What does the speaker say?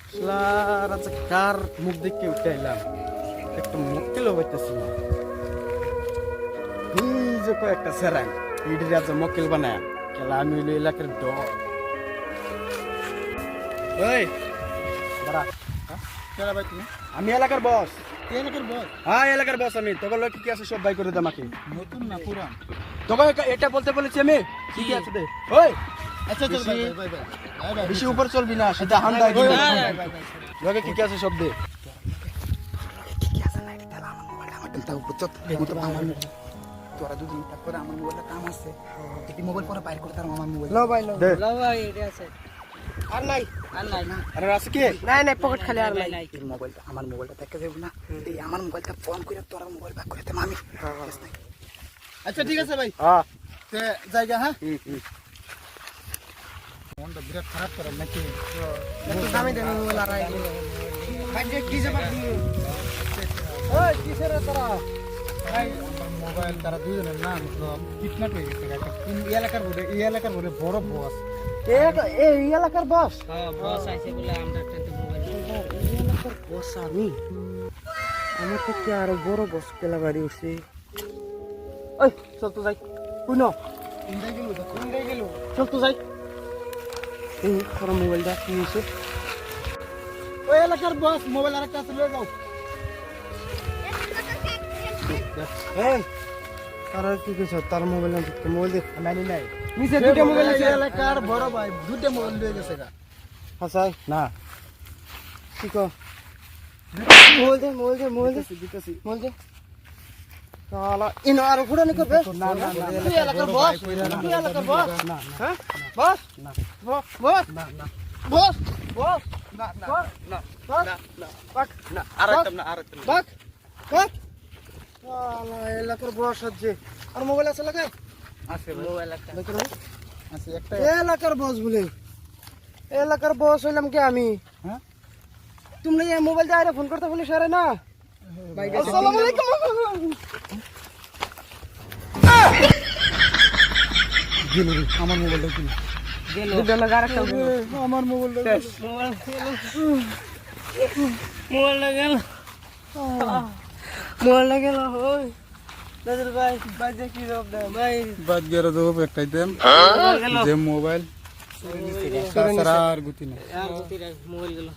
শালার আজ কার মুখ দেখে উঠে এলাম একটা মক্কেলও হইতেছি না এই যে কয়েকটা সেরাং ইডির আজ মক্কেল বানায় খেলা আমি হইলো এলাকার ডগ ওই দাঁড়া কেলা ভাই তুমি আমি এলাকার বস এলাকার বস হ্যাঁ এলাকার বস আমি তোকে লোক কি আছে সব বাই করে দে আমাকে নতুন না পুরান তোকে এটা বলতে বলেছি আমি কি কি আছে দে ওই আচ্ছা চল ভাই বেশি- ভাই ভাই ভাই ভাই বেশি উপর চলবি না সেটা হান্ডা ভাই, ভাই, ভাই, ভাই, ভাই। লোকে কি কি আছে সব দে তোরা দুদিন তারপরে আমার মোবাইলটা কাম আছে যদি মোবাইল পরে বাইর করতে আমার মোবাইল লো ভাই দে লো ভাই এটা আছে আর নাই না আরে আছে কি নাই নাই পকেট খালি আর নাই এই মোবাইলটা আমার মোবাইলটা দেখে যাবো না এই আমার মোবাইলটা ফোন করে তোরা মোবাইল ব্যাক করে দিতাম আমি আচ্ছা ঠিক আছে ভাই হ্যাঁ তে জায়গা হ্যাঁ মনটা বিরাট খারাপ করে নাকি একটু দামি দেন মোবাইল আর আইবো ভাই যে কি জবাব দিমু ওই কিসের তোরা ভাই আমার মোবাইল তারা দুজনের না কিডন্যাপ হয়ে গেছে একটা এই এলাকার বড় বড় বস এই এলাকার বস হ্যাঁ বস আইছে বলে আমরা একটা মোবাইল এই এলাকার বস আমি আমার তো কি আরো বড় বস কেলা বাড়ি উঠছে ওই চল তো যাই শুনো ইন্ডিয়া গেল কোনটাই গেল চল তো যাই এই তোর মোবাইলটা কি হয়েছে ওই এলাকার বস মোবাইল আরেকটা আছে লয়ে যাও এই তারা কি কইছ তার মোবাইল না মোবাইল দেখ নাই নাই নিচে দুটো মোবাইল আছে এলাকার বড় ভাই দুটো মোবাইল লয়ে গেছে গা হাসাই না কি কো মোবাইল দে দিতেছি মোবাইল দে শালা ইনো আর ঘুরানি করবে না না তুই এলাকার বস তুই এলাকার বস না হ্যাঁ বস না বস বস না না বস বস না না না না না বাক না আরেকটা না আরেকটা বাক বাক শালা এলাকার বস আছে আর মোবাইল আছে লাগাই আছে মোবাইল একটা দেখো আছে একটা এলাকার বস বলে এলাকার বস হইলাম কি আমি হ্যাঁ তুমি এই মোবাইল দিয়ে আরে ফোন করতে বলি সারে না ভাই আসসালামু আলাইকুম গেল রে আমার মোবাইলটা কিনে গেল দুটো লাগা রাখতে আমার মোবাইলটা মোবাইল গেল মোবাইল গেল মোবাইল গেল ওই দাদুর ভাই বাজে কি রব দে ভাই বাদ গেরা দেবো একটাই দেন গেল যে মোবাইল সারা আর গুতি না আর মোবাইল গেল